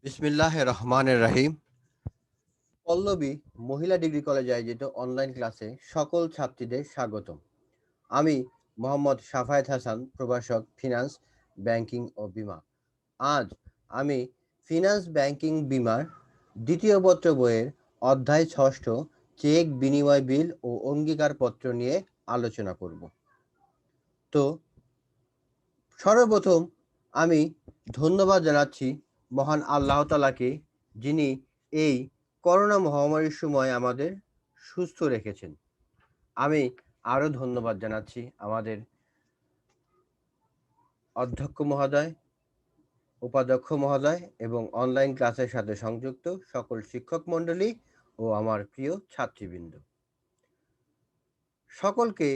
বিসমিল্লাহির রহমানির রহিম। পল্লবী মহিলা ডিগ্রি কলেজে আয়োজিত অনলাইন ক্লাসে সকল ছাত্রীদের স্বাগতম। আমি মোহাম্মদ সাফায়েত হাসান, প্রভাষক, ফিনান্স, ব্যাংকিং ও বীমা। আজ আমি ফিনান্স, ব্যাংকিং, বীমার দ্বিতীয় পত্র বইয়ের অধ্যায় ৬ষ্ঠ চেক, বিনিময় বিল ও অঙ্গীকারপত্র নিয়ে আলোচনা করব। তো সর্বপ্রথম আমি ধন্যবাদ জানাচ্ছি মহান আল্লাহ তাআলাকে, যিনি এই করোনা মহামারীর সময় আমাদের সুস্থ রেখেছেন। আমি আরও ধন্যবাদ জানাচ্ছি আমাদের অধ্যক্ষ মহোদয়, উপাধ্যক্ষ মহোদয় এবং অনলাইন ক্লাসের সাথে সংযুক্ত সকল শিক্ষক মণ্ডলী ও আমার প্রিয় ছাত্রীবৃন্দ। সকলকে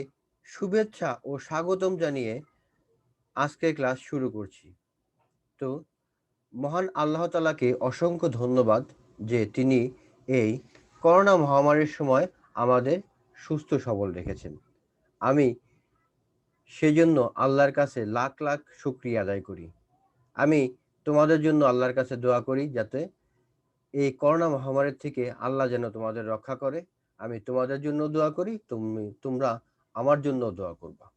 শুভেচ্ছা ও স্বাগতম জানিয়ে আজকের ক্লাস শুরু করছি। তো মহান আল্লাহ তাআলাকে অসংখ্য ধন্যবাদ যে তিনি এই করোনা মহামারীর সময় আমাদের সুস্থ সবল রেখেছেন। আমি সেজন্য আল্লাহর কাছে লাখ লাখ শুকরিয়া আদায় করি। আমি তোমাদের জন্য আল্লাহর কাছে দোয়া করি যাতে এই করোনা মহামারীর থেকে আল্লাহ যেন তোমাদের রক্ষা করে। আমি তোমাদের জন্য দোয়া করি, তোমরা আমার জন্য দোয়া করবা।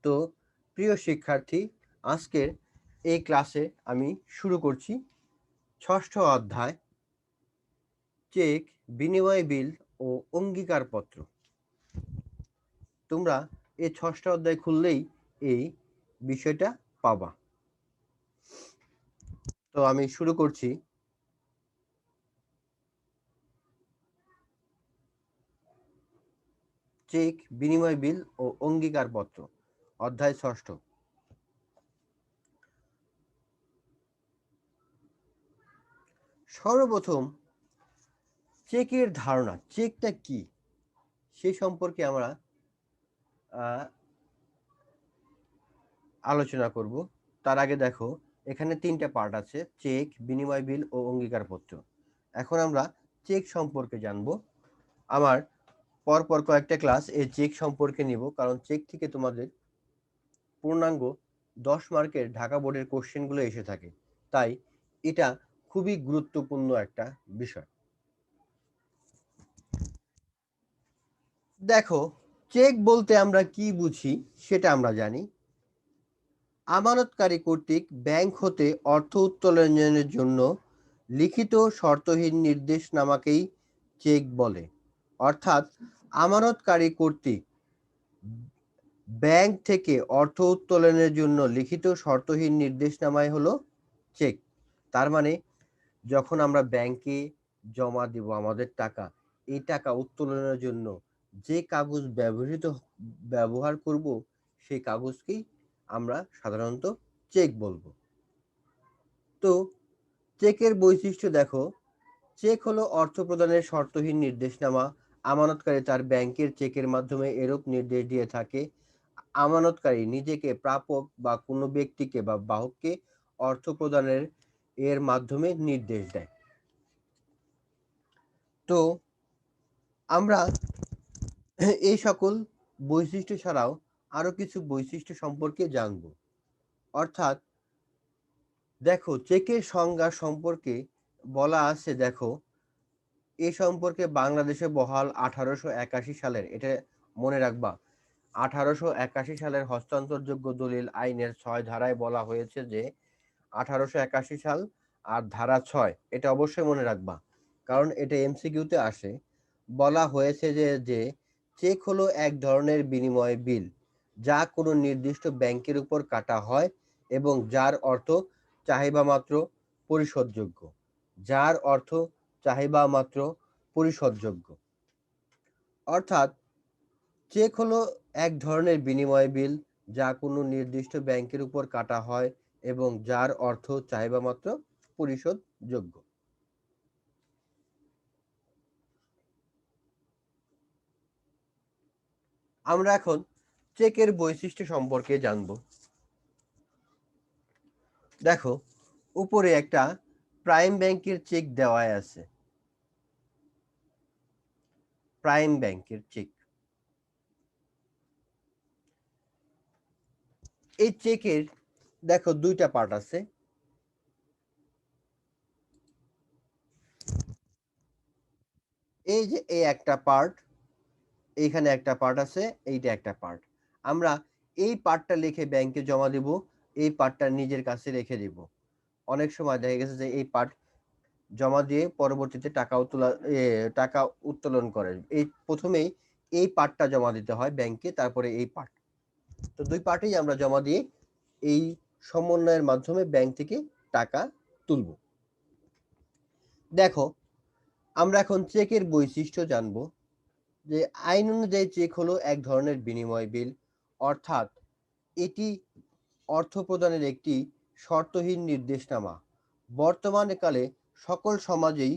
তো প্রিয় শিক্ষার্থী, আজকের এই ক্লাসে আমি শুরু করছি ৬ষ্ঠ অধ্যায় চেক, বিনিময় বিল ও অঙ্গীকারপত্র। তোমরা এই ৬ষ্ঠ অধ্যায় খুললেই এই বিষয়টা পাবা। তো আমি শুরু করছি। চেক, বিনিময় বিল ও অঙ্গীকারপত্র, অধ্যায় ৬ষ্ঠ। সর্বপ্রথম চেকের ধারণা, চেকটা কি সে সম্পর্কে আমরা আলোচনা করব। তার আগে দেখো, এখানে ৩টা পার্ট আছে: চেক, বিনিময় বিল ও অঙ্গীকারপত্র। এখন আমরা চেক সম্পর্কে জানব। আমার পরপর কয়েকটা ক্লাস এই চেক সম্পর্কে নিব, কারণ চেক থেকে তোমাদের পূর্ণাঙ্গ ১০ মার্কের ঢাকা বোর্ডের কোশ্চেনগুলো এসে থাকে, তাই এটা খুবই গুরুত্বপূর্ণ একটা বিষয়। দেখো, চেক বলতে আমরা কি বুঝি সেটা আমরা জানি। আমানতকারী কর্তৃক ব্যাংক হতে অর্থ উত্তোলনের জন্য লিখিত শর্তহীন নির্দেশনামাকেই চেক বলে। অর্থাৎ আমানতকারী কর্তৃক ব্যাংক থেকে অর্থ উত্তোলনের জন্য লিখিত শর্তহীন নির্দেশনামাই হলো চেক। তার মানে যখন আমরা ব্যাংকে জমা দিব আমাদের টাকা, এই টাকা উত্তোলনের জন্য যে কাগজ ব্যবহার করব সেই কাগজকেই আমরা সাধারণত চেক বলবো। তো চেকের বৈশিষ্ট্য দেখো, চেক হলো অর্থ প্রদানের শর্তহীন নির্দেশনামা। আমানতকারী তার ব্যাংকের চেকের মাধ্যমে এরূপ নির্দেশ দিয়ে থাকে: আমানতকারী নিজেকে, প্রাপক বা কোনো ব্যক্তিকে বা বাহককে অর্থ প্রদানের এর মাধ্যমে নির্দেশ দেয়। তো আমরা এই সকল বৈশিষ্ট্য ছাড়াও আরো কিছু বৈশিষ্ট্য সম্পর্কে জানব। অর্থাৎ দেখো, চেকের সংজ্ঞা সম্পর্কে বলা আছে। দেখো, এ সম্পর্কে বাংলাদেশে বহাল 1881 সালের, এটা মনে রাখবা, 1881 সালের হস্তান্তরযোগ্য দলিল আইনের ৬ ধারায় বলা হয়েছে যে 1881 সাল আর ধারা ৬, এটা অবশ্যই মনে রাখবা, কারণ এটা এমসিকিউতে আসে। বলা হয়েছে যে চেক হলো এক ধরনের বিনিময় বিল যা কোনো নির্দিষ্ট ব্যাংকের উপর কাটা হয় এবং যার অর্থ চাহিদামাত্র পরিশোধযোগ্য। যার অর্থ চাহিদামাত্র পরিশোধযোগ্য। অর্থাৎ চেক হলো এক ধরনের বিনিময় বিল যা কোনো নির্দিষ্ট ব্যাংকের উপর কাটা হয় এবং যার অর্থ চাহিদামাত্র পরিশোধযোগ্য। আমরা এখন চেকের বৈশিষ্ট্য সম্পর্কে জানব। দেখো, উপরে একটা প্রাইম ব্যাংকের চেক দেওয়া আছে। প্রাইম ব্যাংকের চেক। এই চেকের দেখো 2টা পার্ট আছে। এই যে এই একটা পার্ট, এইখানে একটা পার্ট আছে, এইটা একটা পার্ট। আমরা এই পার্টটা লিখে ব্যাংকে জমা দেব, এই পার্টটা নিজের কাছে রেখে দেব। অনেক সময় দেখা গেছে যে এই পার্ট জমা দিয়ে পরবর্তীতে টাকা উত্তোলন করে। এই প্রথমেই এই পার্টটা জমা দিতে হয় ব্যাংকে, তারপরে এই পার্ট। তো ২ পার্টেই আমরা জমা দিয়ে এই সমন্বয়ের মাধ্যমে ব্যাংক থেকে টাকা তুলব। দেখো, আমরা এখন চেকের বৈশিষ্ট্য জানব। যে আইন অনুযায়ী চেক হলো এক ধরনের বিনিময় বিল, অর্থাৎ এটি অর্থ প্রদানের একটি শর্তহীন নির্দেশনামা। বর্তমানকালে সকল সমাজেই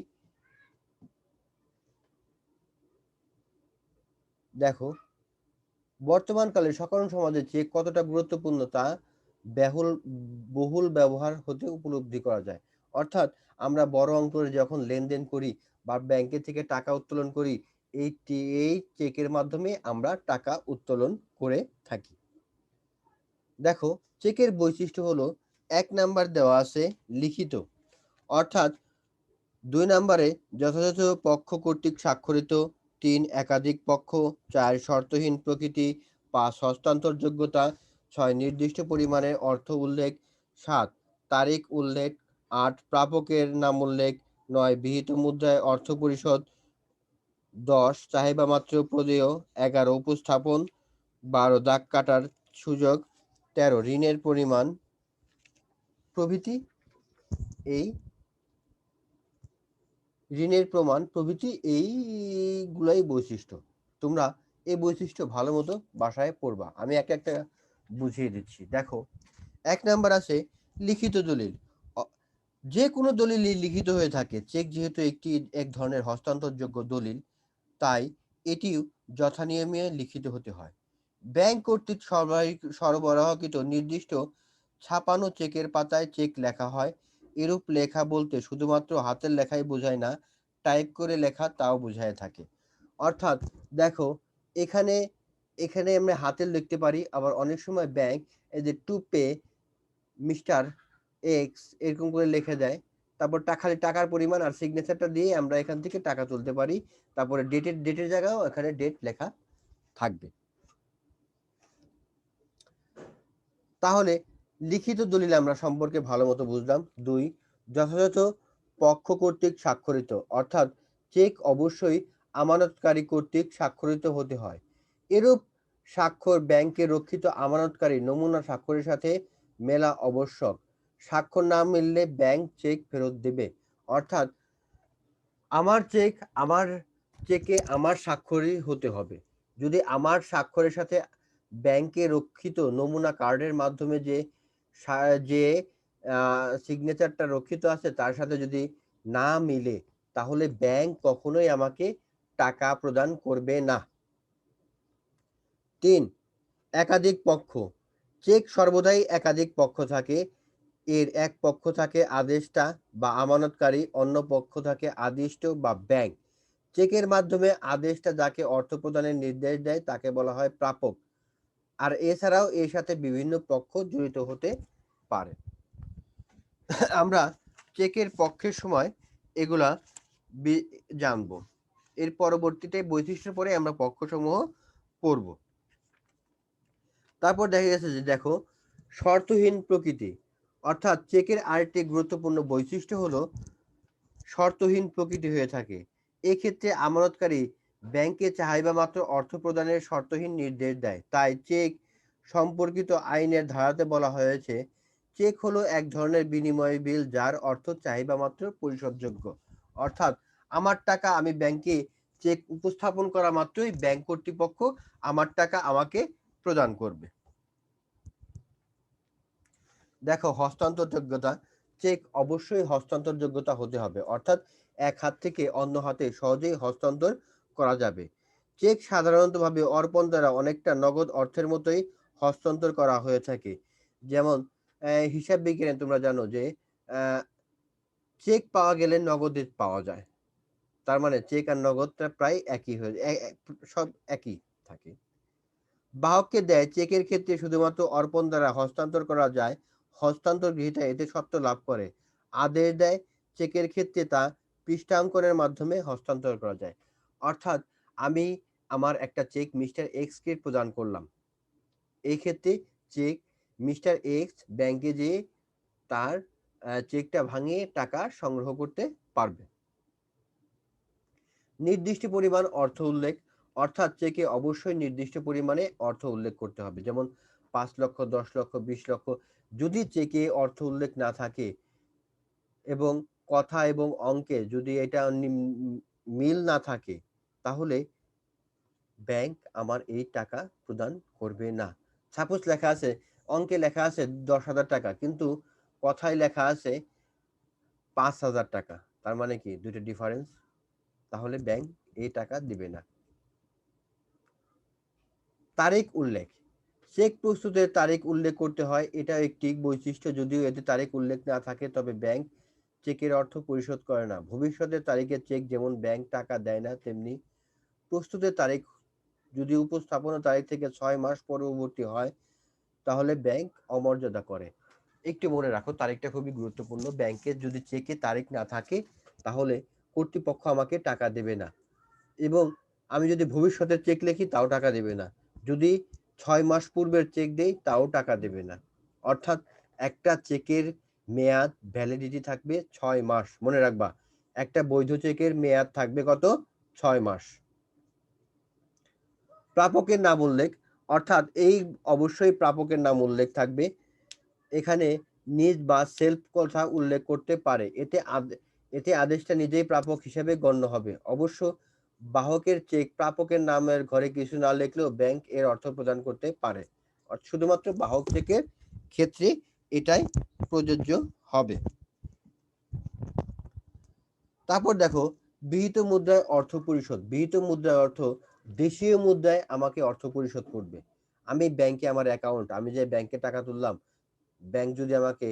দেখো, বর্তমানকালে সকল সমাজে চেক কতটা গুরুত্বপূর্ণ তা বহুল ব্যবহার হতে উপলব্ধি করা যায়। অর্থাৎ আমরা বড় অঙ্কের যখন লেনদেন করি বা ব্যাংকে থেকে টাকা উত্তোলন করি, এই চেকের মাধ্যমে আমরা টাকা উত্তোলন করে থাকি। দেখো, চেকের বৈশিষ্ট্য হলো ১ নাম্বার দেওয়া আছে লিখিত, অর্থাৎ ২ নাম্বারে যথাযথ পক্ষ কর্তৃক স্বাক্ষরিত, ৩ একাধিক পক্ষ, ৪ শর্তহীন প্রকৃতি, ৫ হস্তান্তরযোগ্যতা, ৬ নির্দিষ্ট পরিমাণের অর্থ উল্লেখ, ৭ তারিখ উল্লেখ, ৮ প্রাপকের নাম উল্লেখ, ৯ বিহিত মুদ্রায় অর্থ পরিশোধ, ১০ চাহিবামাত্র প্রদেয়, ১১ উপস্থাপন, ১২ দাগ কাটার সুযোগ, ১৩ ঋণের পরিমাণ প্রভৃতি এই ঋণের প্রমাণ প্রভৃতি এইগুলাই বৈশিষ্ট্য। তোমরা এই বৈশিষ্ট্য ভালো মতো বাসায় পড়বা। আমি একটা একটা বুঝিয়ে দিচ্ছি। দেখো, ১ নাম্বার আছে লিখিত দলিল। যে কোনো দলিলই লিখিত হয়ে থাকে। চেক যেহেতু এক ধরনের হস্তান্তরযোগ্য দলিল, তাই এটিও যথানিয়মে লিখিত হতে হয়। ব্যাংক কর্তৃক সরবরাহকৃত নির্দিষ্ট ছাপানো চেকের পাতায় চেক লেখা হয়। এরূপ লেখা বলতে শুধুমাত্র হাতের লেখাই বোঝায় না, টাইপ করে লেখা তাও বোঝায় থাকে। অর্থাৎ দেখো, এখানে এখানে আমরা হাতের লিখতে পারি, আবার অনেক সময় ব্যাংক এই যে টু পে মিস্টার এক্স এরকম করে লিখে দেয়। তারপর খালি টাকার পরিমাণ আর সিগনেচারটা দিয়ে আমরা এখান থেকে টাকা তুলতে পারি। তারপরে ডেটের জায়গায়ও এখানে ডেট লেখা থাকবে। তাহলে লিখিত দলিল আমরা সম্পর্কে ভালো মতো বুঝলাম। ২ যথাযথ পক্ষ কর্তৃক স্বাক্ষরিত, অর্থাৎ চেক অবশ্যই আমানতকারী কর্তৃক স্বাক্ষরিত হতে হয়। এরূপ স্বাক্ষর ব্যাংকে রক্ষিত আমানতকারী নমুনা স্বাক্ষরের সাথে মেলা আবশ্যক। স্বাক্ষর না মিললে ব্যাংক চেক ফেরত দেবে। অর্থাৎ আমার চেকে আমার স্বাক্ষরই হতে হবে। যদি আমার স্বাক্ষরের সাথে ব্যাংকে রক্ষিত নমুনা কার্ডের মাধ্যমে যে সিগনেচারটা রক্ষিত আছে তার সাথে যদি না মিলে, তাহলে ব্যাংক কখনোই আমাকে টাকা প্রদান করবে না। ৩ একাধিক পক্ষ। চেক সর্বদাই একাধিক পক্ষ থাকে। এর এক পক্ষ থাকে আদেষ্টা বা আমানতকারী, অন্য পক্ষ থাকে আদিষ্ট বা ব্যাংক। চেকের মাধ্যমে আদেষ্টা যাকে অর্থ প্রদানের নির্দেশ দেয় তাকে বলা হয় প্রাপক। আর এছাড়াও এর সাথে বিভিন্ন পক্ষ জড়িত হতে পারে। আমরা চেকের পক্ষের সময় এগুলা জানব। এর পরবর্তীতে বৈশিষ্ট্য পরে আমরা পক্ষসমূহ পড়ব। তারপর দেখা গেছে যে দেখো, শর্তহীন প্রকৃতি, অর্থাৎ চেকের আরেকটি গুরুত্বপূর্ণ বৈশিষ্ট্য হলো শর্তহীন প্রকৃতি হয়ে থাকে। এক্ষেত্রে আমানতকারী ব্যাংকে চাহিবামাত্র অর্থ প্রদানের শর্তহীন নির্দেশ দেয়। তাই চেক সম্পর্কিত আইনের ধারাতে বলা হয়েছে, চেক হলো এক ধরনের বিনিময় বিল যার অর্থ চাহিবামাত্র পরিশোধযোগ্য। অর্থাৎ আমার টাকা আমি ব্যাংকে চেক উপস্থাপন করা মাত্রই ব্যাংক কর্তৃপক্ষ আমার টাকা আমাকে প্রদান করবে। দেখো, হস্তান্তরযোগ্যতা। চেক অবশ্যই হস্তান্তরযোগ্যতা হতে হবে, অর্থাৎ এক হাত থেকে অন্য হাতে সহজেই হস্তান্তর করা যাবে। চেক সাধারণতভাবে অর্পণ দ্বারা অনেকটা নগদ অর্থের মতোই হস্তান্তর করা হয়ে থাকে। যেমন হিসাব বিজ্ঞানে তোমরা জানো যে চেক পাওয়া গেলে নগদে পাওয়া যায়। তার মানে চেক আর নগদটা প্রায় একই সব একই থাকে। বাহককে দেয় চেকের ক্ষেত্রে শুধুমাত্র অর্পণ দ্বারা হস্তান্তর করা যায়। হস্তান্তর গ্রহীতা এতে সত্ত্ব লাভ করে। আদেশ দেয় চেকের ক্ষেত্রে তা পৃষ্ঠাঙ্কনের মাধ্যমে হস্তান্তর করা যায়। অর্থাৎ আমি আমার একটা চেক মিস্টার এক্স কে প্রদান করলাম। এই ক্ষেত্রে চেক মিস্টার এক্স ব্যাংকে যেয়ে তার চেকটা ভাঙিয়ে টাকা সংগ্রহ করতে পারবে। নির্দিষ্ট পরিমাণ অর্থ উল্লেখ, অর্থাৎ চেকে অবশ্যই নির্দিষ্ট পরিমাণে অর্থ উল্লেখ করতে হবে। যেমন ৫ লক্ষ, ১০ লক্ষ, ২০ লক্ষ। যদি চেকে অর্থ উল্লেখ না থাকে এবং কথা এবং অঙ্কে যদি এটা মিল না থাকে, তাহলে ব্যাংক আমার এই টাকা প্রদান করবে না। সাপোজ লেখা আছে, অঙ্কে লেখা আছে ১০,০০০ টাকা, কিন্তু কথায় লেখা আছে ৫,০০০ টাকা। তার মানে কি ২ টা ডিফারেন্স। তাহলে ব্যাংক এই টাকা দিবে না। তারিখ উল্লেখ, চেক প্রস্তুতের তারিখ উল্লেখ করতে হয়, এটা একটি বৈশিষ্ট্য। যদিও এতে তারিখ উল্লেখ না থাকে তবে ব্যাংক চেকের অর্থ পরিশোধ করে না। ভবিষ্যতের তারিখে চেক যেমন ব্যাংক টাকা দেয় না, তেমনি প্রস্তুতের তারিখ যদি উপস্থাপনের তারিখ থেকে ৬ মাস পরবর্তী হয় তাহলে ব্যাংক অমর্যাদা করে। একটু মনে রাখো, তারিখটা খুবই গুরুত্বপূর্ণ। ব্যাংকের যদি চেকে তারিখ না থাকে তাহলে কর্তৃপক্ষ আমাকে টাকা দেবে না, এবং আমি যদি ভবিষ্যতের চেক লিখি তাও টাকা দেবে না। যদি ৬ মাস পূর্বের চেক দেই তাও টাকা দেবে না। অর্থাৎ একটা চেকের মেয়াদ ভ্যালিডিটি থাকবে ৬ মাস। মনে রাখবা, একটা বৈধ চেকের মেয়াদ থাকবে কত? ৬ মাস। প্রাপকের নাম উল্লেখ, অর্থাৎ এই অবশ্যই প্রাপকের নাম উল্লেখ থাকবে। এখানে নিজ বা সেলফ কথা উল্লেখ করতে পারে। এতে আদেশটা নিজেই প্রাপক হিসেবে গণ্য হবে। অবশ্য বাহকের চেক প্রাপকের নামের ঘরে কিছু না লিখলেও ব্যাংক এর অর্থ প্রদান করতে পারে। শুধুমাত্র বাহক চেকের ক্ষেত্রে এটাই প্রযোজ্য হবে। তারপর দেখো, বিহিত মুদ্রায় অর্থ পরিশোধ। বিহিত মুদ্রায় অর্থ দেশীয় মুদ্রায় আমাকে অর্থ পরিশোধ করবে। আমি ব্যাংকে আমার অ্যাকাউন্ট, আমি যে ব্যাংকে টাকা তুললাম, ব্যাংক যদি আমাকে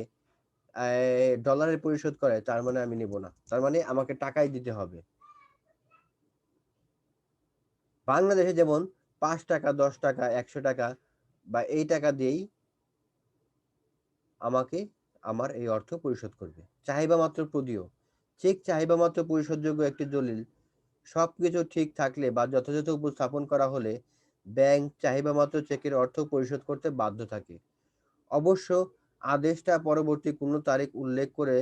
ডলারে পরিশোধ করে তার মানে আমি নেব না। তার মানে আমাকে টাকাই দিতে হবে। বাংলাদেশে যেমন ৫ টাকা, ১০ টাকা, ১০০ টাকা বা এই টাকা দিয়েই আমাকে আমার এই অর্থ পরিশোধ করবে। চাহিদা মাত্র প্রদীয়। চেক চাহিদা মাত্র পরিশোধযোগ্য একটি দলিল। সবকিছু ঠিক থাকলে বা যথাযথ উপস্থাপন করা হলে ব্যাংক চাহিদা মাত্র চেকের অর্থ পরিশোধ করতে বাধ্য থাকে। অবশ্য আদেশটা পরবর্তী কোনো তারিখ উল্লেখ করে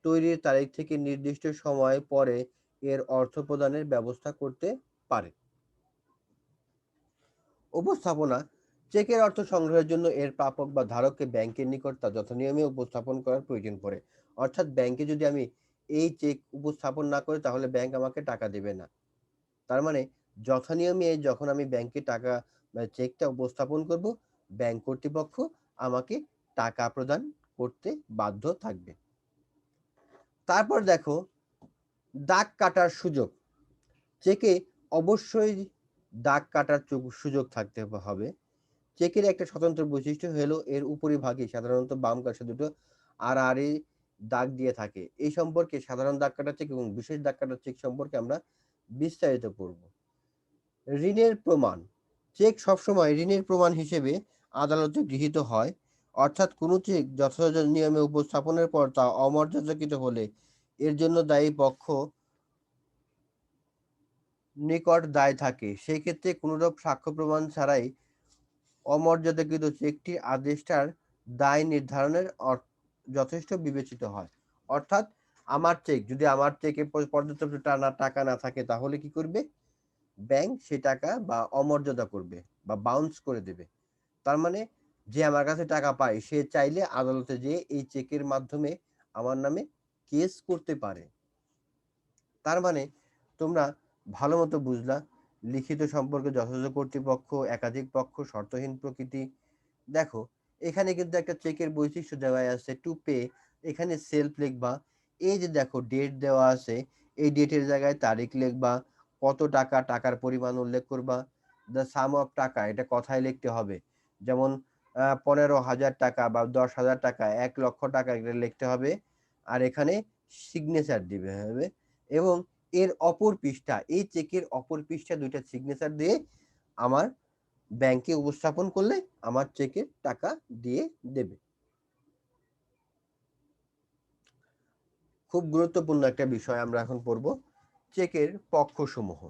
তৈরির তারিখ থেকে নির্দিষ্ট সময় পরে এর অর্থ প্রদানের ব্যবস্থা করতে পারে। উপস্থাপনা, চেকের অর্থ সংগ্রহের জন্য এর প্রাপক বা ধারককে ব্যাংকের নিকট তা যথানিয়মে উপস্থাপন করার প্রয়োজন পড়ে। অর্থাৎ ব্যাংকে যদি আমি এই চেক উপস্থাপন না করি তাহলে ব্যাংক আমাকে টাকা দেবে না। তার মানে যথানিয়মে যখন আমি ব্যাংকে টাকা বা চেকটা উপস্থাপন করব, ব্যাংক কর্তৃপক্ষ আমাকে টাকা প্রদান করতে বাধ্য থাকবে। তারপর দেখো, দাগ কাটার সুযোগ। চেকে অবশ্যই দাগ কাটার সুযোগ থাকতে হবে। চেকের একটা স্বতন্ত্র বৈশিষ্ট্য হলো এর উপরিভাগে সাধারণত বাম পাশে দুটো আড়াআড়ি দাগ দিয়ে থাকে। এই সম্পর্কে সাধারণ দাগ কাটা চেক এবং বিশেষ দাগ কাটা চেক সম্পর্কে আমরা বিস্তারিত পড়ব। ঋণের প্রমাণ। চেক সবসময় ঋণের প্রমাণ হিসেবে আদালতে গৃহীত হয়। অর্থাৎ কোনো চেক যথাযথ নিয়মে উপস্থাপনের পর তা অমর্যাদাকৃত হলে এর জন্য দায়ী পক্ষ নিকট দায় থাকে। সেই ক্ষেত্রে কোনোরূপ সাক্ষ্য প্রমাণ ছাড়াই অমর্যাদাকৃত চেকটির আদেশটার দায় নির্ধারণের যথেষ্ট বিবেচিত হয়। অর্থাৎ আমার চেক, যদি আমার চেকে পর্যাপ্ত টাকা না থাকে তাহলে কি করবে? ব্যাংক সে টাকা বা অমর্যাদা করবে বা বাউন্স করে দেবে। তার মানে যে আমার কাছে টাকা পায় সে চাইলে আদালতে যেয়ে এই চেকের মাধ্যমে আমার নামে কেস করতে পারে। তার মানে তোমরা ভালো মতো বুঝলা, লিখিত সম্পর্কে যথাযথ কর্তৃপক্ষ, একাধিক পক্ষ, শর্তহীন প্রকৃতি। দেখো, এখানে কিন্তু একটা চেকের বৈশিষ্ট্য দেওয়া আছে টু পে। এখানে সেলফ লিখবা। এই যে দেখো ডেট দেওয়া আছে, এই ডেটের জায়গায় তারিখ লিখবা। কত টাকা, টাকার পরিমাণ উল্লেখ করবা। দ্য সাম অফ টাকা, এটা কথায় লিখতে হবে। যেমন ১৫,০০০ টাকা বা ১০,০০০ টাকা, ১,০০,০০০ টাকা, এটা লিখতে হবে। আর এখানে সিগনেচার দিবে হবে। এবং এর অপর পৃষ্ঠা, এই চেকের অপর পৃষ্ঠা দুইটা সিগনেচার দিয়ে আমার ব্যাংকে উপস্থাপন করলে আমার চেকের টাকা দিয়ে দেবে। খুব গুরুত্বপূর্ণ একটা বিষয় আমরা এখন পড়ব, চেকের পক্ষসমূহ।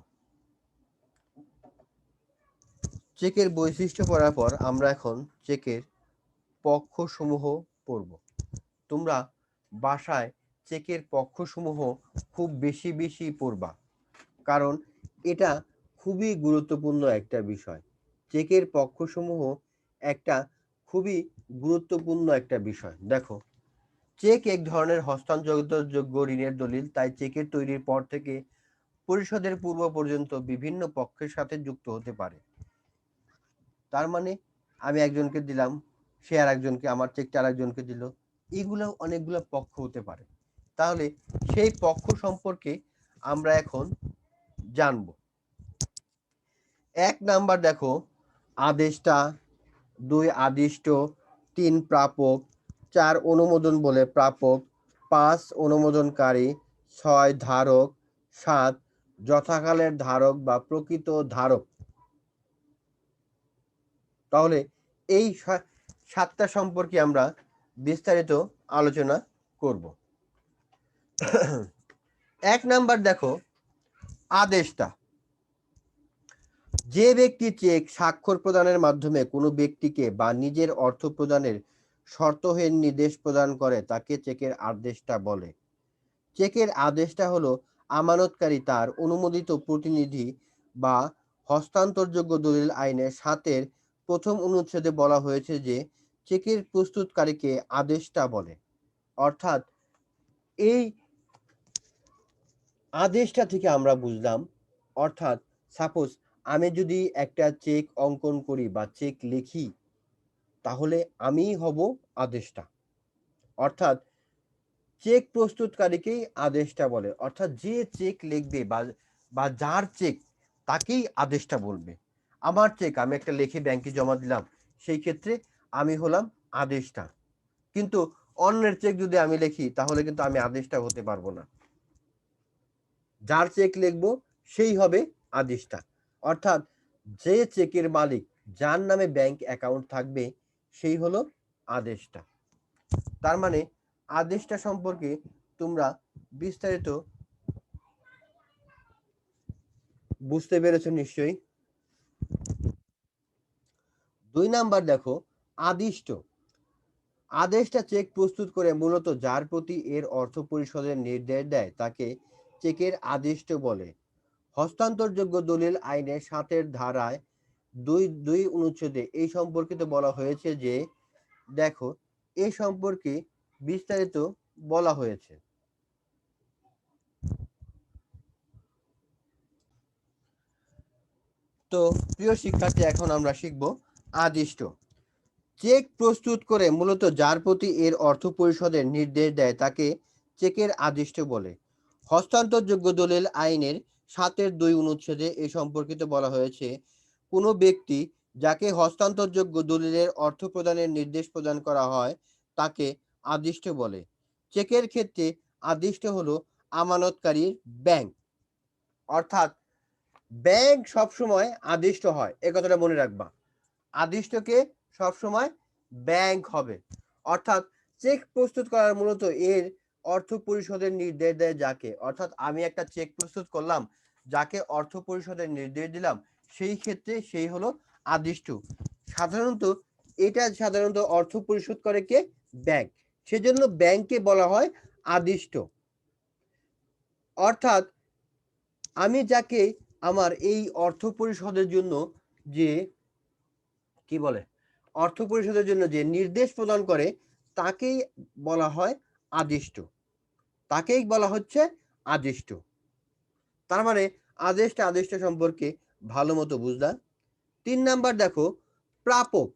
চেকের বৈশিষ্ট্য পড়ার পর আমরা এখন চেকের পক্ষসমূহ পড়ব। তোমরা বাসায় চেকের পক্ষসমূহ খুব বেশি বেশি পড়বা, কারণ এটা খুবই গুরুত্বপূর্ণ একটা বিষয়। চেকের পক্ষসমূহ একটা খুবই গুরুত্বপূর্ণ একটা বিষয়। দেখো, চেক এক ধরনের হস্তান্তরযোগ্য ঋণের দলিল, তাই চেকের তৈরির পর থেকে পরিশোধের পূর্ব পর্যন্ত বিভিন্ন পক্ষের সাথে যুক্ত হতে পারে। তার মানে আমি একজনকে দিলাম, সে আর একজনকে, আমার চেকটা আর একজনকে দিল, এগুলো অনেকগুলো পক্ষ হতে পারে। তাহলে সেই পক্ষ সম্পর্কে আমরা এখন জানব। ১ নাম্বার দেখো, আদেষ্টা, ২ আদিষ্ট, ৩ প্রাপক, ৪ অনুমোদন বলে প্রাপক, ৫ অনুমোদনকারী, ৬ ধারক, ৭ যথাকালের ধারক বা প্রকৃত ধারক। তাহলে এই ৭টা সম্পর্কে আমরা বিস্তারিত আলোচনা করব। ১ নাম্বার দেখো, আদেষ্টা। যে ব্যক্তি চেক স্বাক্ষর প্রদানের মাধ্যমে কোনো ব্যক্তিকে বা নিজের অর্থ প্রদানের শর্তহীন নির্দেশ প্রদান করে তাকে চেকের আদেষ্টা বলে। চেকের আদেষ্টা হলো আমানতকারী তার অনুমোদিত প্রতিনিধি বা হস্তান্তরযোগ্য দলিল আইনের ৭-এর প্রথম অনুচ্ছেদে বলা হয়েছে যে চেকের প্রস্তুতকারীকে আদেষ্টা বলে। অর্থাৎ এই আদেশটা থেকে আমরা বুঝলাম, অর্থাৎ সাপোজ আমি যদি একটা চেক অঙ্কন করি বা চেক লিখি, তাহলে আমিই হব আদেষ্টা। অর্থাৎ চেক প্রস্তুতকারীকেই আদেষ্টা বলে। অর্থাৎ যে চেক লিখবে বা যার চেক, তাকেই আদেষ্টা বলবে। আমার চেক আমি একটা লিখে ব্যাংকে জমা দিলাম, সেই ক্ষেত্রে আমি হলাম আদেষ্টা। কিন্তু অন্যের চেক যদি আমি লিখি, তাহলে কিন্তু আমি আদেষ্টা হতে পারবো না। যার চেক লিখবো সেই হবে আদেষ্টা। অর্থাৎ যে চেকের মালিক, যার নামে ব্যাংক অ্যাকাউন্ট থাকবে, সেই হলো আদেষ্টা। তার মানে আদেষ্টা সম্পর্কে তোমরা বিস্তারিত বুঝতে পেরেছ নিশ্চয়ই। ২ নাম্বার দেখো, আদিষ্ট। আদেষ্টা চেক প্রস্তুত করে মূলত যার প্রতি এর অর্থ পরিশোধের নির্দেশ দেয় তাকে চেকের আদিষ্ট বলে। হস্তান্তরযোগ্য দলিল আইনের ৭-এর ধারায় ২ অনুচ্ছেদে এই সম্পর্কিত বলা হয়েছে যে, দেখো এ সম্পর্কে বিস্তারিত বলা হয়েছে। তো প্রিয় শিক্ষার্থী, এখন আমরা শিখব আদিষ্ট। চেক প্রস্তুত করে মূলত যার প্রতি এর অর্থ পরিশোধের নির্দেশ দেয় তাকে চেকের আদিষ্ট বলে। হস্তান্তরযোগ্য দলিল আইনের ৭-এর ২ অনুচ্ছেদে এ সম্পর্কিত বলা হয়েছে, কোনো ব্যক্তি যাকে হস্তান্তরযোগ্য দলিলের অর্থ প্রদানের নির্দেশ প্রদান করা হয় তাকে আদিষ্ট বলে। চেকের ক্ষেত্রে আদিষ্ট হলো আমানতকারীর ব্যাংক। অর্থাৎ ব্যাংক সবসময় আদিষ্ট হয়, এ কথাটা মনে রাখবা। আদিষ্টকে সবসময় ব্যাংক হবে। অর্থাৎ চেক প্রস্তুত করার মূলত এর অর্থ পরিশোধের নির্দেশ দেয় যাকে, অর্থাৎ আমি একটা চেক প্রস্তুত করলাম, যাকে অর্থ পরিশোধের নির্দেশ দিলাম, সেই ক্ষেত্রে সেই হলো আদিষ্ট। সাধারণত সাধারণত অর্থ পরিশোধ করে কে? ব্যাংক। সেজন্য ব্যাংককে বলা হয় আদিষ্ট। অর্থাৎ আমি যাকে আমার এই অর্থ পরিশোধের জন্য যে কি বলে, অর্থ পরিশোধের জন্য যে নির্দেশ প্রদান করে, তাকেই বলা হয় আদিষ্ট। তাকেই বলা হচ্ছে আদিষ্ট। তার মানে আদেশটা আদিষ্ট সম্পর্কে ভালো মতো বুঝলাম। ৩ নাম্বার দেখো, প্রাপক।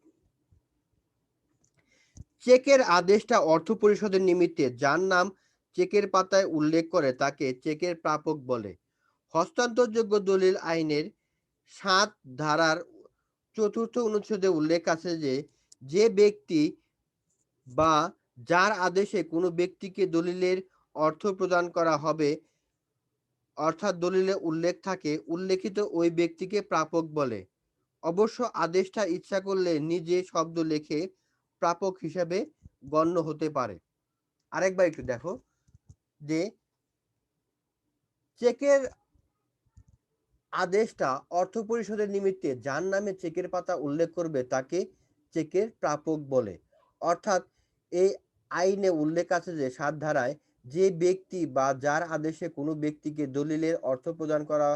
চেকের আদেশটা অর্থ পরিশোধের নিমিত্তে যার নাম চেকের পাতায় উল্লেখ করে তাকে চেকের প্রাপক বলে। হস্তান্তরযোগ্য দলিল আইনের ৭ ধারার ৪র্থ অনুচ্ছেদে উল্লেখ আছে যে, যে ব্যক্তি বা যার আদেশে কোনো ব্যক্তিকে দলিলের অর্থ প্রদান করা হবে, অর্থাৎ দলিলে উল্লেখ থাকে, উল্লেখিত ওই ব্যক্তিকে প্রাপক বলে। অবশ্য আদেশটা ইচ্ছা করলে নিজে শব্দ লেখে প্রাপক হিসাবে গণ্য হতে পারে। আরেকবার একটু দেখো যে চেকের আদেশটা অর্থ পরিশোধের নিমিত্তে যার নামে চেকের পাতা উল্লেখ করবে তাকে চেকের প্রাপক বলে। অর্থাৎ এই আইনে উল্লেখ আছে যে ৭ ধারায় যে ব্যক্তি বা যার আদেশে কোনো ব্যক্তিকে দলিলের অর্থ প্রদান করা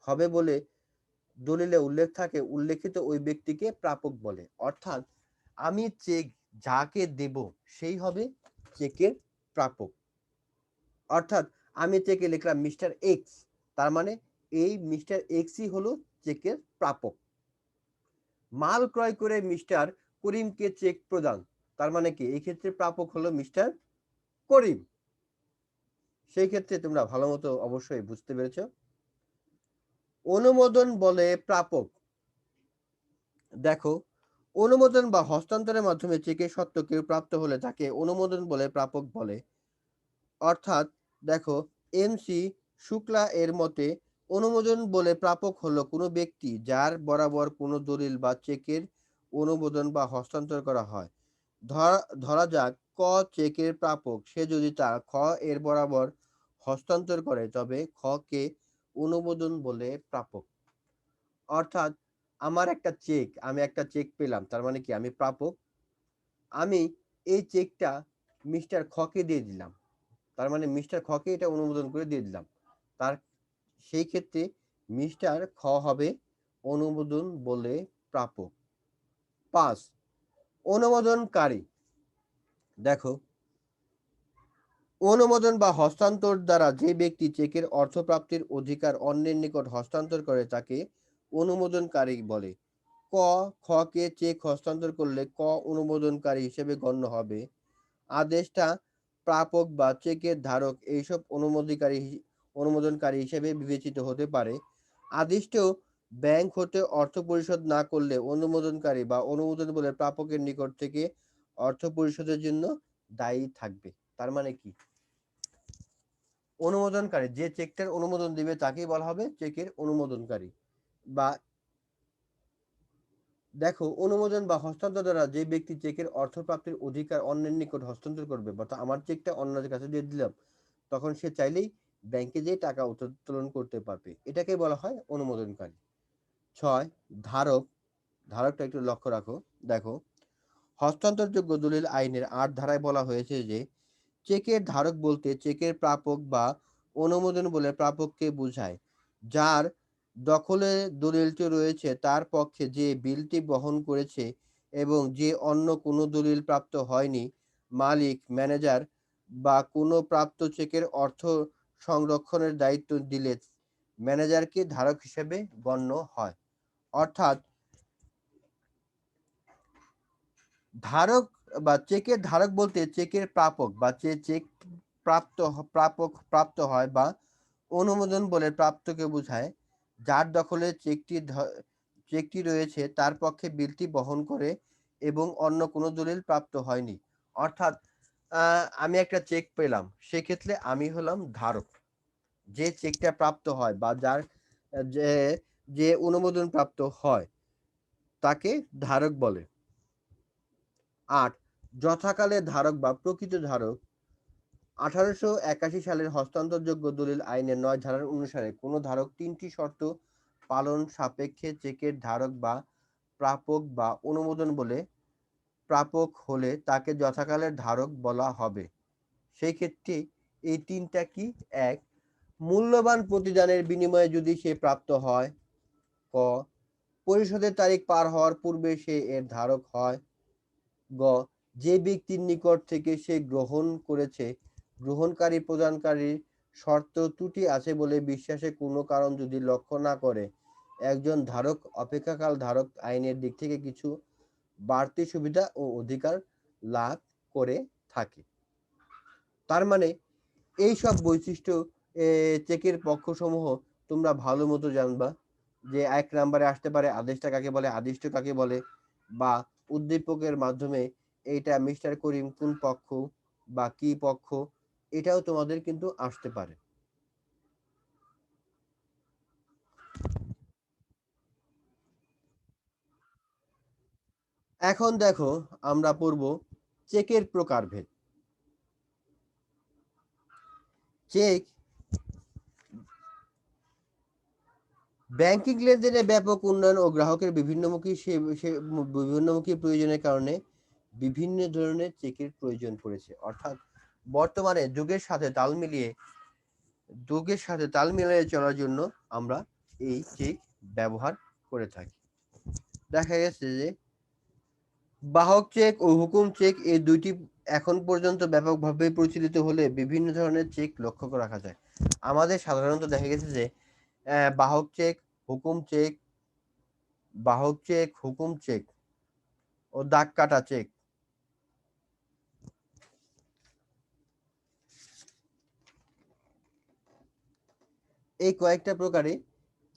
হবে বলে দলিলে উল্লেখ থাকে, উল্লেখিত ওই ব্যক্তিকে প্রাপক বলে। অর্থাৎ আমি চেক যাকে দেব সেই হবে চেকের প্রাপক। অর্থাৎ আমি চেকে লিখলাম মিস্টার এক্স, তার মানে এই মিস্টার এক্সই হলো চেকের প্রাপক। মাল ক্রয় করে মিস্টার করিমকে চেক প্রদান, তার মানে কি এই ক্ষেত্রে প্রাপক হলো মিস্টার করিম। সেই ক্ষেত্রে তোমরা ভালো মতো অবশ্যই বুঝতে পেরেছ। অনুমোদন বলে প্রাপক। দেখো, অনুমোদন বা হস্তান্তরের মাধ্যমে চেকের সত্ত্ব কেউ প্রাপ্ত হলে তাকে অনুমোদন বলে প্রাপক বলে। অর্থাৎ দেখো, এমসি শুক্লা এর মতে অনুমোদন বলে প্রাপক হলো কোনো ব্যক্তি যার বরাবর কোনো দলিল বা চেকের অনুমোদন বা হস্তান্তর করা হয়। ধরা যাক ক চেকের প্রাপক, সে যদি তা খ এর বরাবর হস্তান্তর করে তবে খ কে অনুমোদন বলে প্রাপক। অর্থাৎ আমি একটা চেক পেলাম, তার মানে কি আমি প্রাপক। আমি এই চেকটা মিস্টার খকে দিয়ে দিলাম, তার মানে মিস্টার খকে এটা অনুমোদন করে দিয়ে দিলাম। তার সেই ক্ষেত্রে মিস্টার খ হবে অনুমোদন বলে প্রাপক। ৫ অনুমোদনকারী। দেখো, অনুমোদন বা হস্তান্তর দ্বারা যে ব্যক্তি চেকের অর্থপ্রাপ্তির অধিকার অন্যের নিকট হস্তান্তর করে তাকে অনুমোদনকারী বলে। ক খকে চেক হস্তান্তর করলে ক অনুমোদনকারী হিসেবে গণ্য হবে। আদেশটা প্রাপক বা চেকের ধারক এইসব অনুমোদনকারী হিসেবে বিবেচিত হতে পারে। আদিষ্টও ব্যাংক হতে অর্থ পরিশোধ না করলে অনুমোদনকারী বা অনুমোদন বলে প্রাপকের নিকট থেকে অর্থ পরিশোধের জন্য দায়ী থাকবে। তার মানে কি অনুমোদনকারী যে চেকটার অনুমোদন দিবে তাকেই বলা হবে চেকের অনুমোদনকারী। বা দেখো, অনুমোদন বা হস্তান্তর দ্বারা যে ব্যক্তি চেকের অর্থপ্রাপ্তির অধিকার অন্যের নিকট হস্তান্তর করবে, বা আমার চেকটা অন্যের কাছে দিয়ে দিলাম, তখন সে চাইলেই ব্যাংকে যেয়ে টাকা উত্তোলন করতে পারবে, এটাকে বলা হয় অনুমোদনকারী। ৬ ধারক। ধারকটা একটু লক্ষ্য রাখো। দেখো, হস্তান্তরযোগ্য দলিল আইনের ৮ ধারায় বলা হয়েছে যে চেকের ধারক বলতে চেকের প্রাপক বা অনুমোদন বলে প্রাপককে বোঝায়। যার দখলে দলিলটি রয়েছে তার পক্ষে যে বিলটি বহন করেছে এবং যে অন্য কোনো দলিল প্রাপ্ত হয়নি, মালিক, ম্যানেজার বা কোনো প্রাপ্ত চেকের অর্থ সংরক্ষণের দায়িত্ব দিলে ম্যানেজারকে ধারক হিসেবে গণ্য হয়। অর্থাৎ ধারক বা চেকের ধারক বলতে চেকের প্রাপক বা যে চেক প্রাপ্ত হয় বা অনুমোদন বলে প্রাপ্তকে বোঝায়। যার দখলে চেকটি রয়েছে তার পক্ষে বিলটি বহন করে এবং অন্য কোনো দলিল প্রাপ্ত হয়নি। অর্থাৎ আমি একটা চেক পেলাম, সেক্ষেত্রে আমি হলাম ধারক। যে চেকটা প্রাপ্ত হয় বা যার যে যে অনুমোদন প্রাপ্ত হয় তাকে ধারক বলে। ৮ যথাকালে ধারক বা প্রকৃত ধারক। ১৮৮১ সালের হস্তান্তরযোগ্য দলিল আইনের ৯ ধারার অনুসারে কোনো ধারক ৩টি শর্ত পালন সাপেক্ষে চেকের ধারক বা প্রাপক বা অনুমোদন বলে প্রাপক হলে তাকে যথাকালের ধারক বলা হবে। সেই ক্ষেত্রে এই ৩টা কি? ১ মূল্যবান প্রতিদানের বিনিময়ে যদি সে প্রাপ্ত হয়। ক পরিশোধের তারিখ পার হওয়ার পূর্বে সে এর ধারক হয়। গ যে ব্যক্তির নিকট থেকে সে গ্রহণ করেছে গ্রহণকারী প্রদানকারীর শর্ত ত্রুটি আছে বলে বিশ্বাসে কোনো কারণ যদি লক্ষ্য না করে একজন ধারক অপেক্ষাকাল ধারক আইনের দিক থেকে কিছু বাড়তি সুবিধা ও অধিকার লাভ করে থাকে। তার মানে এই সব বৈশিষ্ট্য চেকের পক্ষসমূহ তোমরা ভালো মতো জানবা। যে ১ নাম্বারে আসতে পারে আদেশটা কাকে বলে, আদিষ্ট কাকে বলে, বা উদ্দীপকের মাধ্যমে এইটা মিস্টার করিম কোন পক্ষ বা কি পক্ষ, এটাও তোমাদের কিন্তু আসতে পারে। এখন দেখো, আমরা পড়ব চেকের প্রকারভেদ। চেক ব্যাংকিং লেনদেনে ব্যাপক উন্নয়ন ও গ্রাহকের বিভিন্নমুখী প্রয়োজনের কারণে বিভিন্ন ধরনের চেকের প্রয়োজন পড়েছে। অর্থাৎ বর্তমানে যুগের সাথে তাল মিলিয়ে চলার জন্য আমরা এই চেক ব্যবহার করে থাকি। দেখা গেছে যে বাহক চেক ও হুকুম চেক এই দুইটি এখন পর্যন্ত ব্যাপকভাবে প্রচলিত হলে বিভিন্ন ধরনের চেক লক্ষ্য রাখা যায়। আমাদের সাধারণত দেখা গেছে যে বাহক চেক, হুকুম চেক, ও দাগ কাটা চেক এই কয়েকটা প্রকারে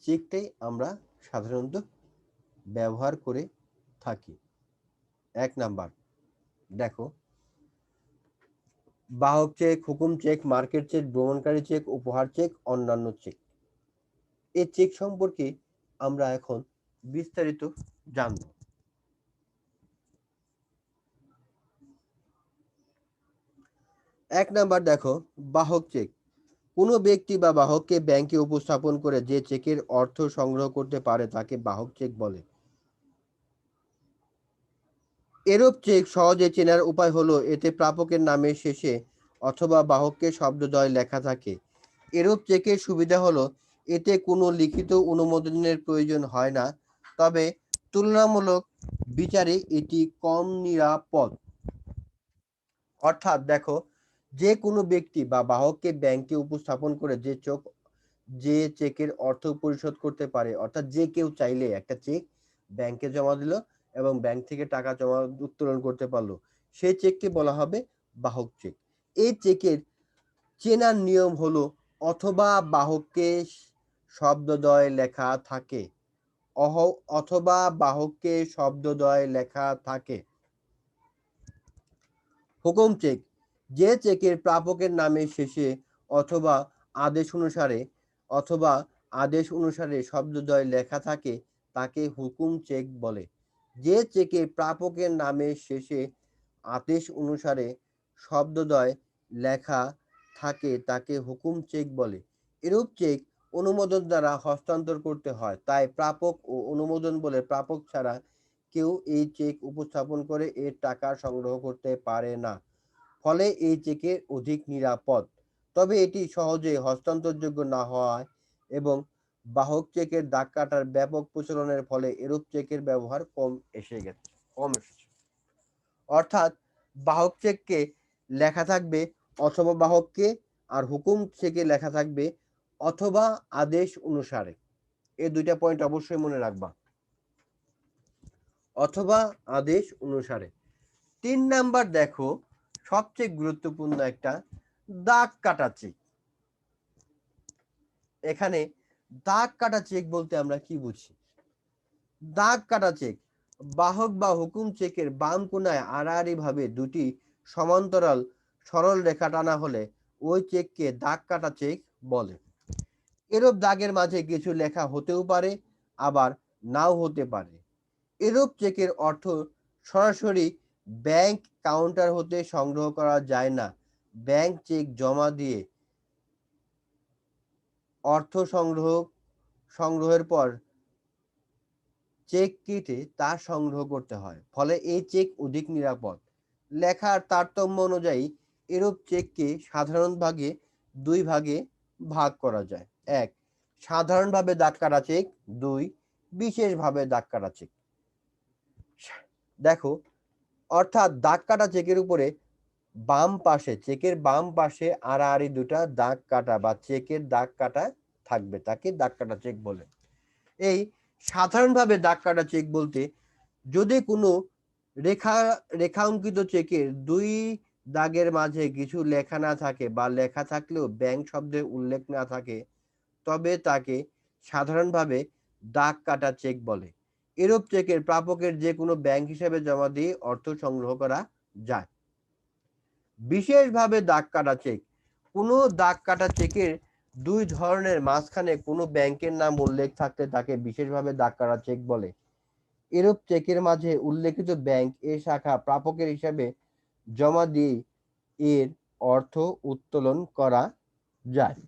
চেকটাই আমরা সাধারণত ব্যবহার করে থাকি। ১ নাম্বার দেখো, বাহক চেক, হুকুম চেক, মার্কেট চেক, ভ্রমণকারী চেক, উপহার চেক, অন্যান্য চেক। এই চেক সম্পর্কে আমরা এখন বিস্তারিত জানব। ১ নাম্বার দেখো, বাহক চেক। কোনো ব্যক্তি বা বাহককে ব্যাংকে উপস্থাপন করে যে চেকের অর্থ সংগ্রহ করতে পারে তাকে বাহক চেক বলে। এরূপ চেক সহজে চেনার উপায় হলো এতে প্রাপকের নামের শেষে অথবা বাহকের শব্দদ্বয় লেখা থাকে। এরূপ চেকের সুবিধা হলো এতে কোনো লিখিত অনুমোদনের প্রয়োজন হয় না, তবে তুলনামূলক বিচারে এটি কম নিরাপদ। অর্থাৎ দেখো, যে কোনো ব্যক্তি বা বাহককে ব্যাংকে উপস্থাপন করে যে চেকের অর্থ পরিশোধ করতে পারে, অর্থাৎ যে কেউ চাইলে একটা চেক ব্যাংকে জমা দিল এবং ব্যাংক থেকে টাকা জমা উত্তোলন করতে পারলো, সেই চেককে বলা হবে বাহক চেক। এই চেকের চেনার নিয়ম হলো অথবা বাহককে শব্দদ্বয় লেখা থাকে অথবা বাহককে শব্দদ্বয় লেখা থাকে। হুকুম চেক, যে চেকের প্রাপকের নামের শেষে অথবা আদেশ অনুসারে শব্দদ্বয় লেখা থাকে তাকে হুকুম চেক বলে। যে চেকের প্রাপকের নামের শেষে আদেশ অনুসারে শব্দদ্বয় লেখা থাকে তাকে হুকুম চেক বলে। এরূপ চেক অনুমোদন দ্বারা হস্তান্তর করতে হয়, তাই প্রাপক ও অনুমোদন বলে প্রাপক ছাড়া কেউ এই চেক উপস্থাপন করে এর টাকা সংগ্রহ করতে পারে না। ফলে এই চেকের অধিক নিরাপদ, তবে এটি সহজে হস্তান্তরযোগ্য না হওয়ায় এবং বাহক চেকের দাগ কাটার ব্যাপক প্রচলনের ফলে এরূপ চেকের ব্যবহার কম এসেছে। অর্থাৎ বাহক চেককে লেখা থাকবে অথবা বাহককে, আর হুকুম চেকে লেখা থাকবে অথবা আদেশ অনুসারে। এই দুইটা পয়েন্ট অবশ্যই মনে রাখবা, অথবা আদেশ অনুসারে। ৩ নাম্বার দেখো, সবচেয়ে গুরুত্বপূর্ণ একটা দাগ কাটা চেক। এখানে দাগ কাটা চেক বলতে আমরা কি বুঝি? দাগ কাটা চেক বাহক বা হুকুম চেকের বাম কোণায় আড়াআড়ি ভাবে দুটি সমান্তরাল সরল রেখা টানা হলে ওই চেককে দাগ কাটা চেক বলে। এরূপ দাগের মাঝে কিছু লেখা হতেও পারে, আবার নাও হতে পারে। এরূপ চেকের অর্থ সরাসরি ব্যাংক কাউন্টার হতে সংগ্রহ করা যায় না। ব্যাংক চেক জমা দিয়ে অর্থ সংগ্রহের পর চেক কেটে তা সংগ্রহ করতে হয়, ফলে এই চেক অধিক নিরাপদ। লেখার তারতম্য অনুযায়ী এরূপ চেককে দুই ভাগে ভাগ করা যায়। ১. সাধারণভাবে দাগ কাটা চেক। ২. বিশেষভাবে দাগ কাটা চেক। দেখো, অর্থাৎ দাগ কাটা চেকের উপরে চেকের বাম পাশে আড়াআড়ি দুটা দাগ কাটা বা চেকের দাগ কাটা থাকবে, তাকে দাগ কাটা চেক বলে। এই সাধারণভাবে দাগ কাটা চেক বলতে যদি কোনো রেখাঙ্কিত চেকের দুই দাগের মাঝে কিছু লেখা না থাকে বা লেখা থাকলেও ব্যাংক শব্দের উল্লেখ না থাকে, তবে তাকে সাধারণভাবে দাগ কাটা চেক বলে। এরূপ চেকের প্রাপকের যে কোনো ব্যাংক হিসাবে জমা দিয়ে অর্থ সংগ্রহ করা যায়। বিশেষভাবে দাগ কাটা চেক, কোনো দাগ কাটা চেকের দুই ধরনের মাঝখানে কোনো ব্যাংকের নাম উল্লেখ থাকলে তাকে বিশেষভাবে দাগ কাটা চেক বলে। এরূপ চেকের মাঝে উল্লেখিত ব্যাংক এর শাখা প্রাপকের হিসাবে জমা দিয়ে এর অর্থ উত্তোলন করা যায়।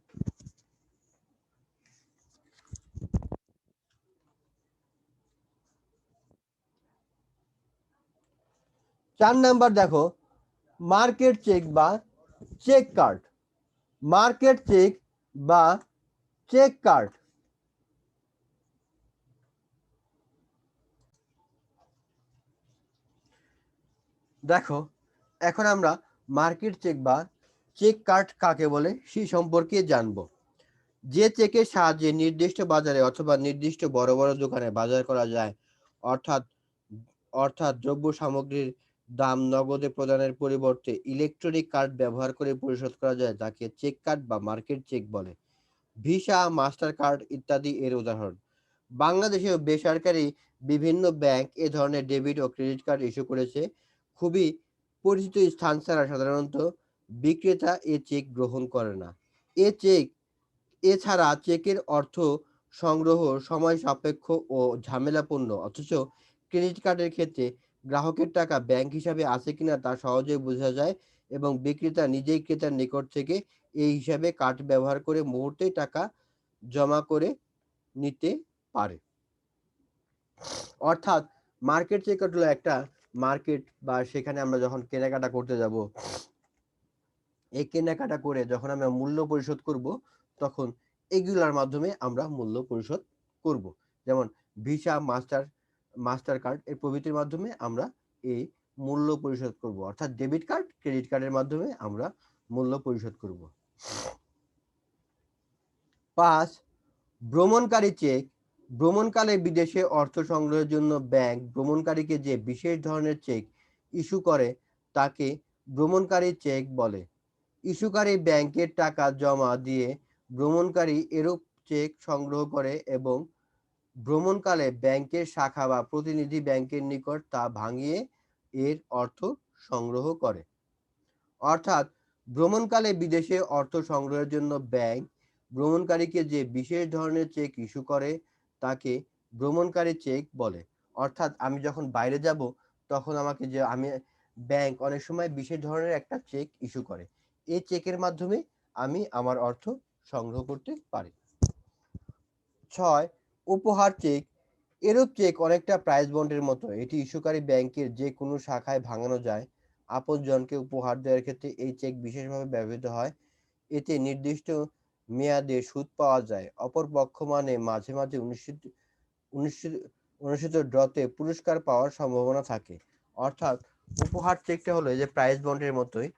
4 নাম্বার দেখো মার্কেট চেক বা চেক কার্ড। মার্কেট চেক বা চেক কার্ড দেখো এখন আমরা মার্কেট চেক বা চেক কার্ড কাকে বলে সেই সম্পর্কে জানবো। যে চেকের সাহায্যে নির্দিষ্ট বাজারে অথবা নির্দিষ্ট বড় বড় দোকানে বাজার করা যায়, অর্থাৎ অর্থাৎ দ্রব্য সামগ্রীর দাম নগদে প্রদানের পরিবর্তে ইলেকট্রনিক কার্ড ব্যবহার করে পরিশোধ করা যায়, তাকে চেক কার্ড বা মার্কেট চেক বলে। ভিসা, মাস্টার কার্ড ইত্যাদি এর উদাহরণ। বাংলাদেশে বেসরকারি বিভিন্ন ব্যাংক এ ধরনের ডেবিট ও ক্রেডিট কার্ড ইস্যু করেছে। খুবই পরিচিত স্থান ছাড়া সাধারণত বিক্রেতা এ চেক গ্রহণ করে না। এ চেক এছাড়া চেকের অর্থ সংগ্রহ সময় সাপেক্ষ ও ঝামেলাপূর্ণ, অথচ ক্রেডিট কার্ডের ক্ষেত্রে গ্রাহকের টাকা ব্যাংক হিসাবে আছে কিনা তা সহজেই বোঝা যায় এবং বিক্রেতা নিজেই ক্রেতার নিকট থেকে এই হিসাবে কার্ড ব্যবহার করে মুহূর্তেই টাকা জমা করে নিতে পারে। অর্থাৎ মার্কেট চেক হলো একটা মার্কেট বা সেখানে আমরা যখন কেনাকাটা করতে যাব, এই কেনাকাটা করে যখন আমরা মূল্য পরিশোধ করব, তখন এগুলার মাধ্যমে আমরা মূল্য পরিশোধ করব। যেমন ভিসা, মাস্টার কার্ড এর প্রভৃতির মাধ্যমে আমরা এই মূল্য পরিশোধ করব। অর্থাৎ ডেবিট কার্ড, ক্রেডিট কার্ডের মাধ্যমে আমরা মূল্য পরিশোধ করব। 5 ভ্রমণকারী চেক। ভ্রমণকালে বিদেশে অর্থ সংগ্রহের জন্য ব্যাংক ভ্রমণকারীকে যে বিশেষ ধরনের চেক ইস্যু করে তাকে ভ্রমণকারী চেক বলে। ইস্যুকারী ব্যাংকের টাকা জমা দিয়ে ভ্রমণকারী এরূপ চেক সংগ্রহ করে এবং ভ্রমণকালে ব্যাংকের শাখা বা প্রতিনিধি ব্যাংকের নিকট তা ভাঙিয়ে এর অর্থ সংগ্রহ করে। অর্থাৎ ভ্রমণকালে বিদেশে অর্থ সংগ্রহের জন্য ব্যাংক ভ্রমণকারীকে যে বিশেষ ধরনের চেক ইস্যু করে তাকে ভ্রমণকারী চেক বলে। অর্থাৎ আমি যখন বাইরে যাব তখন আমাকে যে আমি ব্যাংক অনেক সময় বিশেষ ধরনের একটা চেক ইস্যু করে। এই চেকের মাধ্যমে আমি আমার অর্থ সংগ্রহ করতে পারি। 6 উপহার চেক। এরূপ চেক অনেকটা প্রাইজ বন্ডের মতো। এটি ইস্যুকারী ব্যাংকের যে কোনো শাখায় ভাঙানো যায়। আপনজনকে উপহার দেওয়ার ক্ষেত্রে এই চেক বিশেষভাবে ব্যবহৃত হয়। এতে নির্দিষ্ট মেয়াদে সুদ পাওয়া যায়। অপর পক্ষ মানে মাঝে মাঝে অনুষ্ঠিত অনুষ্ঠিত ড্রতে পুরস্কার পাওয়ার সম্ভাবনা থাকে। অর্থাৎ উপহার চেকটা হলো যে প্রাইজ বন্ডের মতোই,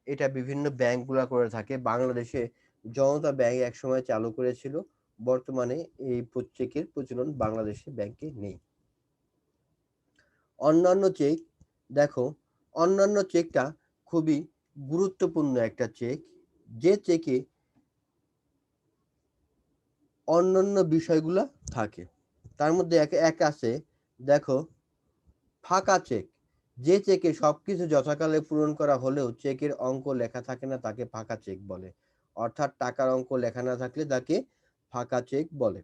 এটা বিভিন্ন ব্যাংকগুলা করে থাকে। বাংলাদেশে জনতা ব্যাংক একসময় চালু করেছিল, বর্তমানে এই চেকের প্রচলন বাংলাদেশে ব্যাংকে নেই। অন্যান্য চেক দেখো, অন্যান্য চেকটা খুবই গুরুত্বপূর্ণ একটা চেক, যে চেকে অন্যান্য বিষয়গুলা থাকে। তার মধ্যে এক আছে দেখো ফাঁকা চেক। যে চেকে সবকিছু যথাকালে পূরণ করা হলেও চেকের অঙ্ক লেখা থাকে না তাকে ফাঁকা চেক বলে। অর্থাৎ টাকার অঙ্ক লেখা না থাকলে তাকে ফাঁকা চেক বলে।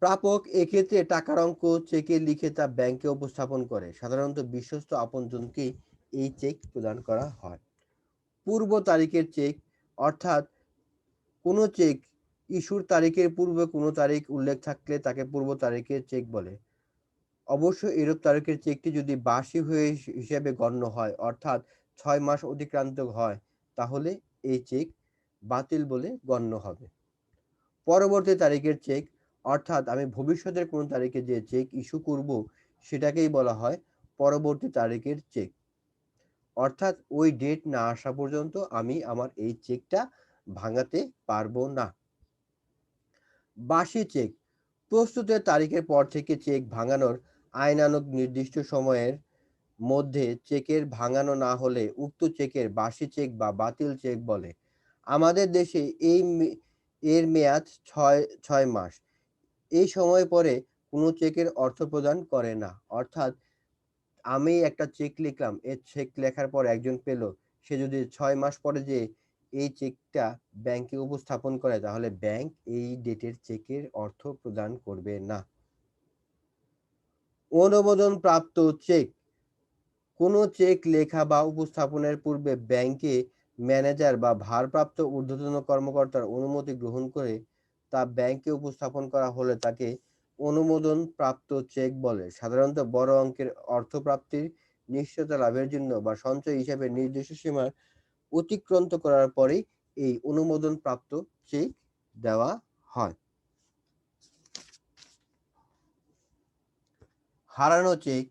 প্রাপক এক্ষেত্রে টাকার অঙ্ক চেকে লিখে তা ব্যাংকে উপস্থাপন করে। সাধারণত বিশ্বস্ত আপনজনকেই এই চেক প্রদান করা হয়। পূর্ব তারিখের চেক, অর্থাৎ কোনো চেক ইস্যুর তারিখের পূর্বে কোনো তারিখ উল্লেখ থাকলে তাকে পূর্ব তারিখের চেক বলে। অবশ্য এরূপ তারিখের চেকটি যদি বার্ষিক হিসেবে গণ্য হয়, অর্থাৎ 6 মাস অতিক্রান্ত হয়, তাহলে এই চেক বাতিল বলে গণ্য হবে। পরবর্তী তারিখের চেক, অর্থাৎ আমি ভবিষ্যতের কোনো তারিখে যে চেক ইস্যু করব সেটাকেই বলা হয় পরবর্তী তারিখের চেক। অর্থাৎ ওই ডেট না আসা পর্যন্ত আমি আমার এই চেকটা ভাঙাতে পারবো না। বাসি চেক। প্রস্তুতের তারিখের পর থেকে চেক ভাঙানোর আইনানুগ নির্দিষ্ট সময়ের মধ্যে চেকের ভাঙানো না হলে উক্ত চেকের বাসি চেক বা বাতিল চেক বলে। আমাদের দেশে এর মেয়াদ 6 মাস। এই সময় পরে কোনো চেকের অর্থ প্রদান করে না। অর্থাৎ আমি একটা চেক লিখলাম, এই চেক লেখার পর একজন পেল, সে যদি 6 মাস পরে যে এই চেকটা ব্যাংকে উপস্থাপন করে তাহলে ব্যাংক এই ডেটের চেকের অর্থ প্রদান করবে না। অনুমোদন প্রাপ্ত চেক। কোনো চেক লেখা বা উপস্থাপনের পূর্বে ব্যাংকে ম্যানেজার বা ভারপ্রাপ্ত ঊর্ধ্বতন কর্মকর্তার অনুমতি গ্রহণ করে তা ব্যাংকে উপস্থাপন করা হলে তাকে অনুমোদন প্রাপ্ত চেক বলে। সাধারণত বড় অঙ্কের অর্থপ্রাপ্তির নিশ্চয়তা লাভের জন্য বা সঞ্চয় হিসাবে নির্দিষ্ট সীমার অতিক্রান্ত করার পরেই এই অনুমোদন প্রাপ্ত চেক দেওয়া হয়। হারানো চেক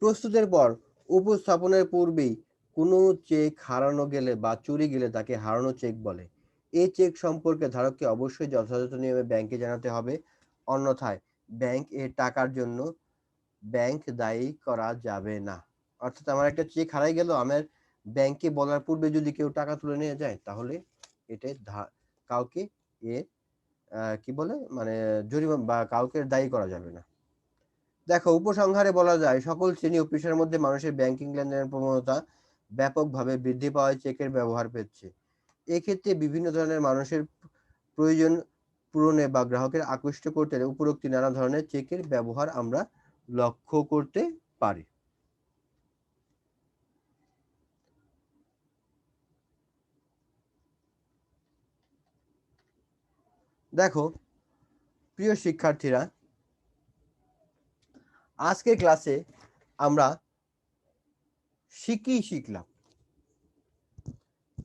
প্রস্তুতের পর উপস্থাপনের পূর্বেই কোনো চেক হারানো গেলে বা চুরি গেলে তাকে হারানো চেক বলে। এই চেক সম্পর্কে ধারককে অবশ্যই যথাযথ নিয়মে ব্যাংকে জানাতে হবে, অন্যথায় ব্যাংক এর টাকার জন্য ব্যাংক দায়ী করা যাবে না। অর্থাৎ আমার একটা চেক হারাই গেল, আমার ব্যাংকে বলার পূর্বে যদি কেউ টাকা তুলে নিয়ে যায় তাহলে এটা কাউকে এর কি বলে মানে জরিমানা বা কাউকে দায়ী করা যাবে না। দেখো, উপসংহারে বলা যায় সকল শ্রেণী ও পেশার মধ্যে মানুষের ব্যাংকিং লেনদেনের প্রবণতা ব্যাপকভাবে বৃদ্ধি পাওয়ায় চেকের ব্যবহার পেয়েছে। এক্ষেত্রে বিভিন্ন ধরনের মানুষের প্রয়োজন পূরণে বা গ্রাহকের আকৃষ্ট করতে উপরোক্ত নানা ধরনের চেকের ব্যবহার আমরা লক্ষ্য করতে পারি। দেখো প্রিয় শিক্ষার্থীরা, আজকের ক্লাসে আমরা শিখলাম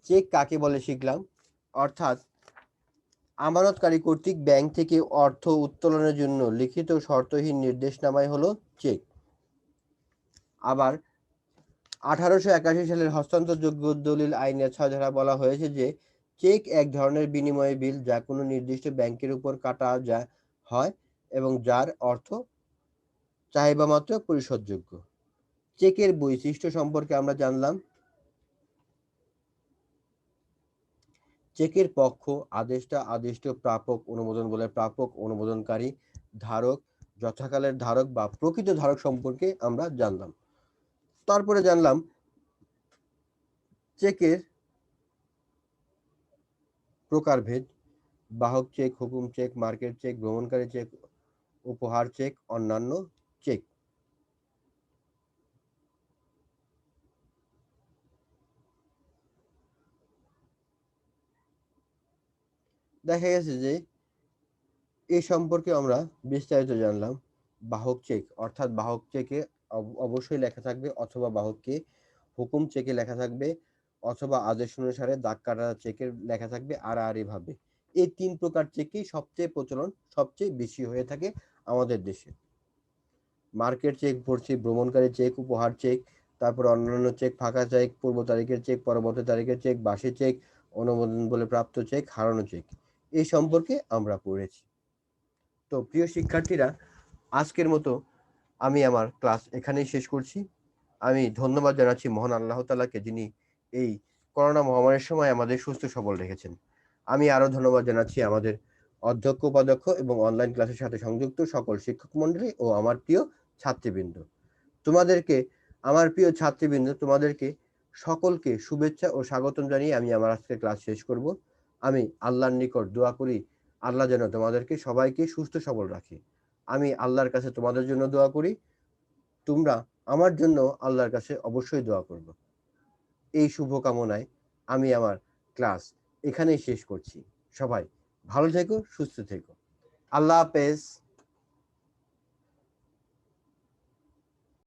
চেক কাকে বলে শিখলাম, অর্থাৎ আমানতকারী কর্তৃক ব্যাংক থেকে অর্থ উত্তোলনের জন্য লিখিত শর্তহীন নির্দেশনামাই হলো চেক। আবার 1881 সালের হস্তান্তরযোগ্য দলিল আইনের 6 ধারা বলা হয়েছে যে চেক এক ধরনের বিনিময় বিল যা কোনো নির্দিষ্ট ব্যাংকের উপর কাটা হয় এবং যার অর্থ চাহিদা মাত্র পরিশোধযোগ্য। চেকের বৈশিষ্ট্য সম্পর্কে আমরা জানলাম। চেকের পক্ষ আদেষ্টা, আদিষ্ট, প্রাপক, অনুমোদন বলে প্রাপক, অনুমোদনকারী, ধারক, যথাকালের ধারক বা প্রকৃত ধারক সম্পর্কে আমরা জানলাম। তারপরে জানলাম চেকের প্রকারভেদ: বাহক চেক, হুকুম চেক, মার্কেট চেক, ভ্রমণকারী চেক, উপহার চেক, অন্যান্য চেক। দেখা গেছে যে এই সম্পর্কে আমরা বিস্তারিত জানলাম। বাহক চেক অর্থাৎ বাহক চেকে অবশ্যই লেখা থাকবে অথবা বাহককে, হুকুম চেকে লেখা থাকবে অথবা আদেশ অনুসারে দাগ কাটা চেকের লেখা থাকবে আড়াআড়ি ভাবে। এই 3 প্রকার চেকই সবচেয়ে প্রচলন সবচেয়ে বেশি হয়ে থাকে আমাদের দেশে। মার্কেট চেক পড়ছি, ভ্রমণকারী চেক, উপহার চেক, তারপর অন্যান্য চেক, ফাঁকা চেক, পূর্ব তারিখের চেক, পরবর্তী তারিখের চেক, বাসি চেক, অনুমোদন বলে প্রাপ্ত চেক, হারানো চেক, এই সম্পর্কে আমরা পড়েছি। তো প্রিয় শিক্ষার্থীরা, আজকের মতো আমি আমার ক্লাস এখানেই শেষ করছি। আমি ধন্যবাদ জানাচ্ছি মহান আল্লাহ তাআলাকে, যিনি এই করোনা মহামারীর সময় আমাদের সুস্থ সবল রেখেছেন। আমি আরো ধন্যবাদ জানাচ্ছি আমাদের অধ্যক্ষ, উপাধ্যক্ষ এবং অনলাইন ক্লাসের সাথে সংযুক্ত সকল শিক্ষক মন্ডলী ও আমার প্রিয় ছাত্রীবৃন্দ। তোমাদেরকে, আমার প্রিয় ছাত্রীবৃন্দ, তোমাদেরকে সকলকে শুভেচ্ছা ও স্বাগতম জানিয়ে আমি আমার আজকের ক্লাস শেষ করব। আমি আল্লাহর নিকট দোয়া করি, আল্লাহ যেন তোমাদেরকে সবাইকে সুস্থ সবল রাখে। আমি আল্লাহর কাছে তোমাদের জন্য দোয়া করি, তোমরা আমার জন্য আল্লাহর কাছে অবশ্যই দোয়া করবে। এই শুভকামনায় আমি আমার ক্লাস এখানেই শেষ করছি। সবাই ভালো থেকো, সুস্থ থেকো। আল্লাহ হাফেজ।